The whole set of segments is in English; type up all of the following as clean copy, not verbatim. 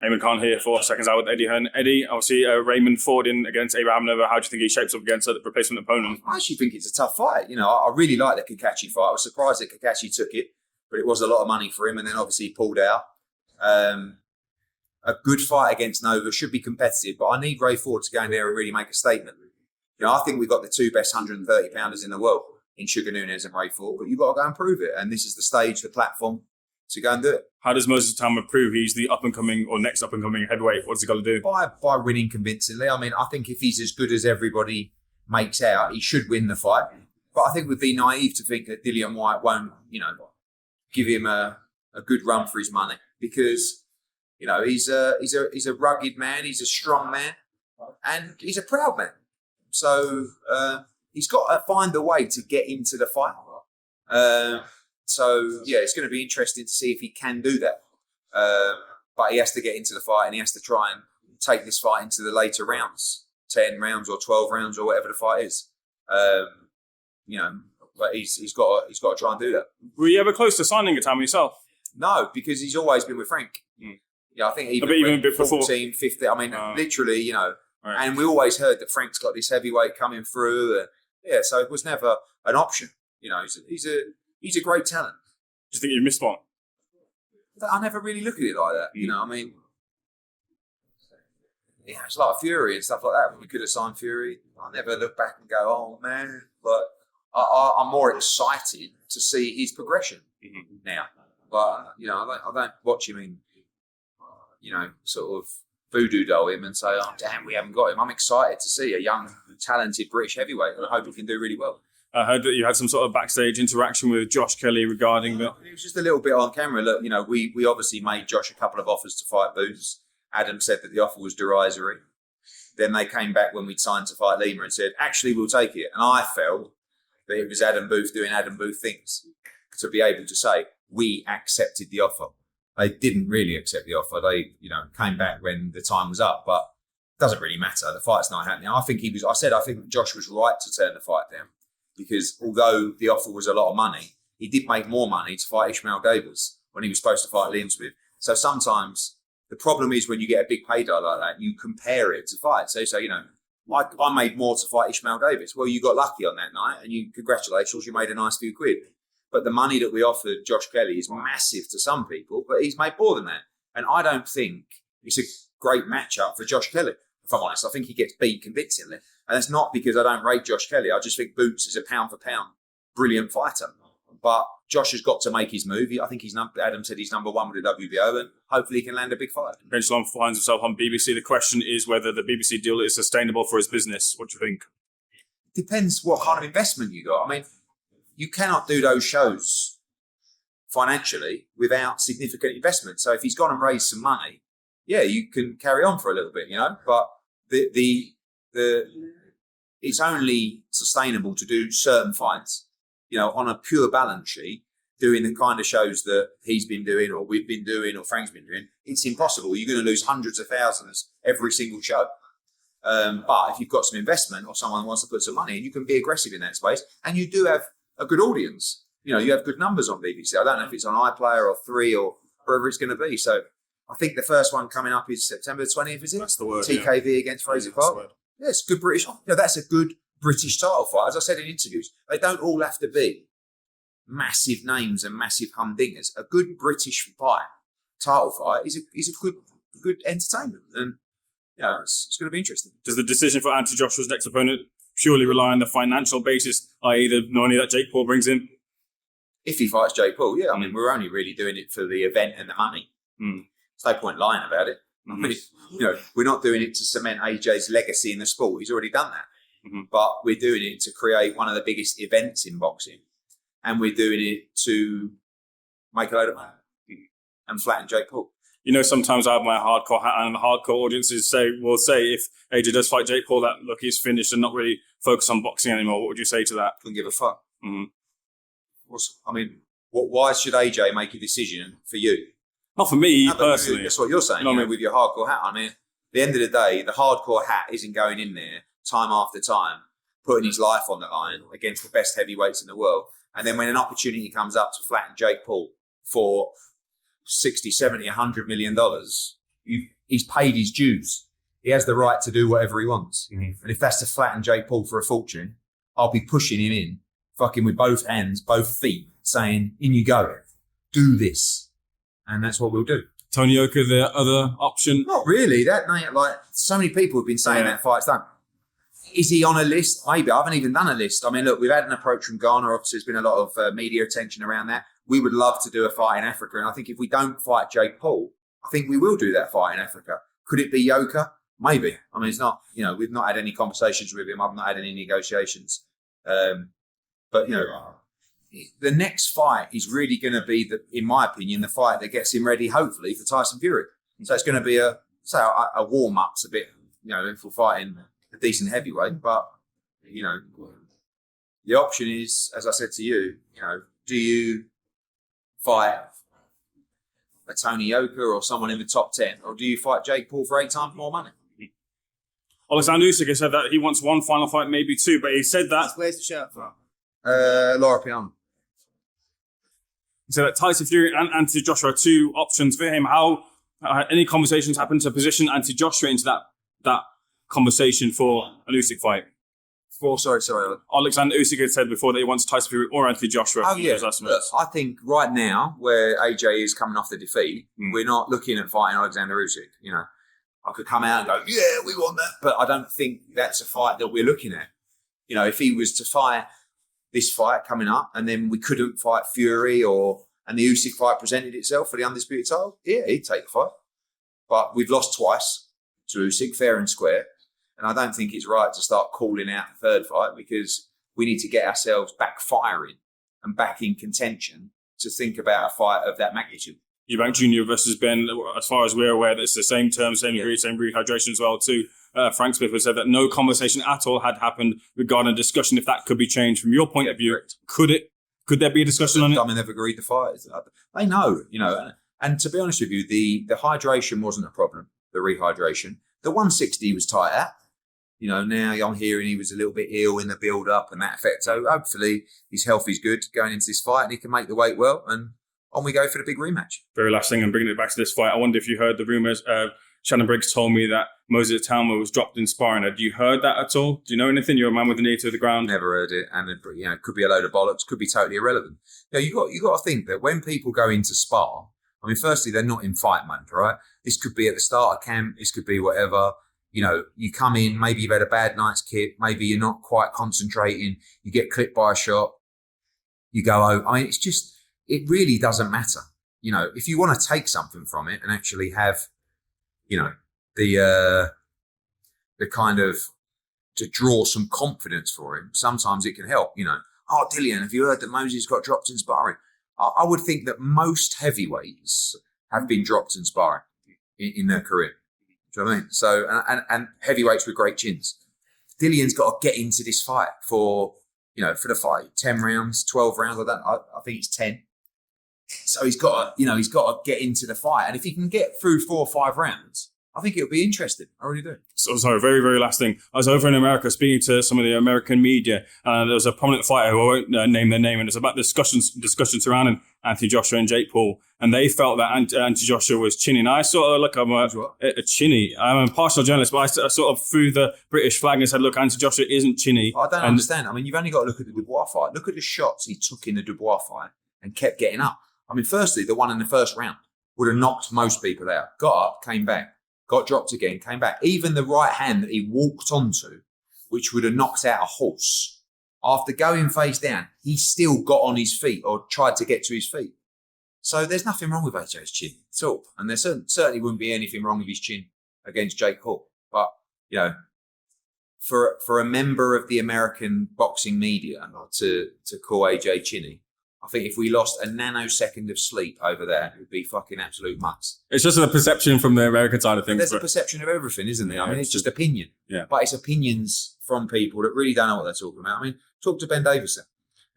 Eamon Khan here, 4 seconds out with Eddie Hearn. Eddie, obviously Raymond Ford in against Abraham Nova. How do you think he shapes up against a replacement opponent? I actually think it's a tough fight. I really like the Kakashi fight. I was surprised that Kakashi took it, but it was a lot of money for him, and then obviously he pulled out. A good fight against Nova, should be competitive, but I need Ray Ford to go in there and really make a statement. I think we've got the 2 best 130 pounders in the world in Sugar Nunes and Ray Ford, but you've got to go and prove it, and this is the stage, the platform to go and do it. How does Moses Itauma prove he's the up-and-coming or next up-and-coming heavyweight? What's he got to do? By winning convincingly. I think if he's as good as everybody makes out, he should win the fight. But I think we'd be naive to think that Dillian Whyte won't, give him a good run for his money, because, he's a rugged man, he's a strong man, and he's a proud man. So he's got to find a way to get into the fight. It's going to be interesting to see if he can do that. But he has to get into the fight, and he has to try and take this fight into the later rounds, 10 rounds or 12 rounds or whatever the fight is. But he's got to try and do that. Were you ever close to signing Itauma yourself? No, because he's always been with Frank. I think even a bit 14, 15, literally, right. And we always heard that Frank's got this heavyweight coming through. So it was never an option. He's a great talent. Do you think you missed one? I never really look at it like that. It's like Fury and stuff like that. When we could have signed Fury, I never look back and go, "Oh man!" But I'm more excited to see his progression now. But I don't watch him in, sort of voodoo doll him and say, "Oh damn, we haven't got him." I'm excited to see a young, talented British heavyweight, and I hope he can do really well. I heard that you had some sort of backstage interaction with Josh Kelly regarding that. It was just a little bit on camera. Look, we obviously made Josh a couple of offers to fight Boots. Adam said that the offer was derisory. Then they came back when we'd signed to fight Lima and said, actually, we'll take it. And I felt that it was Adam Booth doing Adam Booth things to be able to say, we accepted the offer. They didn't really accept the offer. They, came back when the time was up, but it doesn't really matter. The fight's not happening. I think Josh was right to turn the fight down. Because although the offer was a lot of money, he did make more money to fight Ishmael Davis when he was supposed to fight Liam Smith. So sometimes the problem is when you get a big payday like that, you compare it to fights. So you say, I made more to fight Ishmael Davis. Well, you got lucky on that night, and congratulations, you made a nice few quid. But the money that we offered Josh Kelly is massive to some people, but he's made more than that. And I don't think it's a great matchup for Josh Kelly. If I'm honest, I think he gets beat convincingly. And it's not because I don't rate Josh Kelly. I just think Boots is a pound for pound brilliant fighter. But Josh has got to make his move. I think Adam said he's number one with the WBO, and hopefully he can land a big fight. Ben Shalom finds himself on BBC. The question is whether the BBC deal is sustainable for his business. What do you think? Depends what kind of investment you got. You cannot do those shows financially without significant investment. So if he's gone and raised some money, you can carry on for a little bit, But it's only sustainable to do certain fights, on a pure balance sheet, doing the kind of shows that he's been doing or we've been doing or Frank's been doing. It's impossible. You're going to lose hundreds of thousands every single show. But if you've got some investment or someone wants to put some money in, you can be aggressive in that space. And you do have a good audience. You have good numbers on BBC. I don't know if it's on iPlayer or 3 or wherever it's going to be. So I think the first one coming up is September 20th, is it? That's the word. TKV against Fraser Clark. Yeah, it's good British. That's a good British title fight. As I said in interviews, they don't all have to be massive names and massive humdingers. A good British title fight is a good entertainment, and it's going to be interesting. Does the decision for Anthony Joshua's next opponent purely rely on the financial basis, i.e. the money that Jake Paul brings in? If he fights Jake Paul, we're only really doing it for the event and the money. There's no point lying about it. We're not doing it to cement AJ's legacy in the sport. He's already done that. But we're doing it to create one of the biggest events in boxing. And we're doing it to make a load of money and flatten Jake Paul. Sometimes I have my hardcore hat on, and the hardcore audiences will say if AJ does fight Jake Paul, that look, he's finished and not really focused on boxing anymore. What would you say to that? Couldn't give a fuck. Why should AJ make a decision for you? Not for me, personally. That's what you're saying, with your hardcore hat. At the end of the day, the hardcore hat isn't going in there time after time, putting his life on the line against the best heavyweights in the world. And then when an opportunity comes up to flatten Jake Paul for $60, $70, $100 million, he's paid his dues. He has the right to do whatever he wants. Mm-hmm. And if that's to flatten Jake Paul for a fortune, I'll be pushing him in, fucking with both hands, both feet, saying, in you go, do this. And that's what we'll do. Tony Yoka, the other option? Not really. That night, like, so many people have been saying that fight's done. Is he on a list? Maybe. I haven't even done a list. I mean, look, we've had an approach from Ghana. Obviously, there's been a lot of media attention around that. We would love to do a fight in Africa. And I think if we don't fight Jake Paul, I think we will do that fight in Africa. Could it be Yoka? Maybe. I mean, it's not, we've not had any conversations with him. I've not had any negotiations. But, the next fight is really going to be, in my opinion, the fight that gets him ready, hopefully, for Tyson Fury. So it's going to be a warm-up's a bit, for fighting a decent heavyweight. But, the option is, as I said to you, do you fight a Tony Yoka or someone in the top 10, or do you fight Jake Paul for 8 times more money? Alexander Usyk has said that he wants one final fight, maybe 2, but he said that... Where's the shirt from? Laura Piana. He said that Tyson Fury and Anthony Joshua are 2 options for him. How any conversations happen to position Anthony Joshua into that conversation for an Usyk fight? Sorry. Alexander Usyk had said before that he wants Tyson Fury or Anthony Joshua. Oh, yeah. Look, I think right now, where AJ is coming off the defeat, we're not looking at fighting Alexander Usyk. I could come out and go, yeah, we want that. But I don't think that's a fight that we're looking at. If he was to fight this fight coming up and then we couldn't fight Fury and the Usyk fight presented itself for the undisputed title, yeah, he'd take the fight. But we've lost twice to Usyk, fair and square. And I don't think it's right to start calling out the third fight because we need to get ourselves back firing and back in contention to think about a fight of that magnitude. Eubank Jr. versus Ben, as far as we're aware, it's the same terms, same degree, same rehydration as well too. Frank Smith has said that no conversation at all had happened regarding a discussion if that could be changed. From your point of view, correct. Could there be a discussion on it? I mean, they've agreed to fight. They know, and to be honest with you, the hydration wasn't a problem, the rehydration. The 160 was tight at. Now I'm hearing he was a little bit ill in the build-up and that effect. So hopefully his health is good going into this fight and he can make the weight well and on we go for the big rematch. Very last thing, and bringing it back to this fight, I wonder if you heard the rumours. Shannon Briggs told me that Moses Itauma was dropped in sparring. Have you heard that at all? Do you know anything? You're a man with an ear to the ground. Never heard it, and it could be a load of bollocks. Could be totally irrelevant. You got to think that when people go into spar, I mean, firstly they're not in fight mode, right? This could be at the start of camp. This could be whatever. You come in, maybe you've had a bad night's kick, maybe you're not quite concentrating, you get clipped by a shot, you go over. I mean, it really doesn't matter. If you want to take something from it and actually have, the kind of, to draw some confidence for him, sometimes it can help, Oh, Dillian, have you heard that Moses got dropped in sparring? I would think that most heavyweights have been dropped in sparring in their career. Do you know what I mean? So, and heavyweights with great chins. Dillian's got to get into this fight for the fight, 10 rounds, 12 rounds. I think it's 10. So he's got to get into the fight. And if he can get through 4 or 5 rounds, I think it'll be interesting. I really do. So, sorry, very, very last thing. I was over in America speaking to some of the American media. There was a prominent fighter who I won't name their name, and it's about discussions surrounding Anthony Joshua and Jake Paul. And they felt that Anthony Joshua was chinny. And I sort of look, I'm a chinny. I'm a partial journalist, but I sort of threw the British flag and said, look, Anthony Joshua isn't chinny. I don't understand. I mean, you've only got to look at the Dubois fight. Look at the shots he took in the Dubois fight and kept getting up. I mean, firstly, the one in the first round would have knocked most people out. Got up, came back. Got dropped again, came back. Even the right hand that he walked onto, which would have knocked out a horse, after going face down, he still got on his feet or tried to get to his feet. So there's nothing wrong with AJ's chin at all. And there certainly wouldn't be anything wrong with his chin against Jake Paul. But, for a member of the American boxing media to call AJ chinny, I think if we lost a nanosecond of sleep over there, it would be fucking absolute mutts. It's just a perception from the American side of things. There's a perception of everything, isn't there? Yeah, I mean, it's just opinion. Yeah. But it's opinions from people that really don't know what they're talking about. I mean, talk to Ben Davison.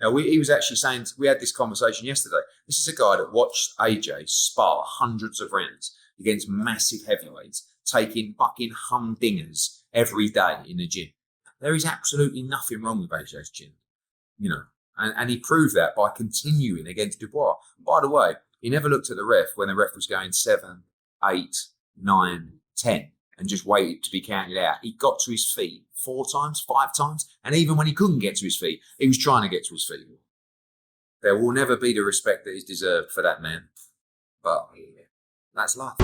Now, he was actually saying, we had this conversation yesterday. This is a guy that watched AJ spar hundreds of rounds against massive heavyweights, taking fucking humdingers every day in the gym. There is absolutely nothing wrong with AJ's chin, And he proved that by continuing against Dubois. By the way, he never looked at the ref when the ref was going 7, 8, 9, 10, and just waited to be counted out. He got to his feet 4 times, 5 times, and even when he couldn't get to his feet, he was trying to get to his feet. There will never be the respect that is deserved for that man. But that's life.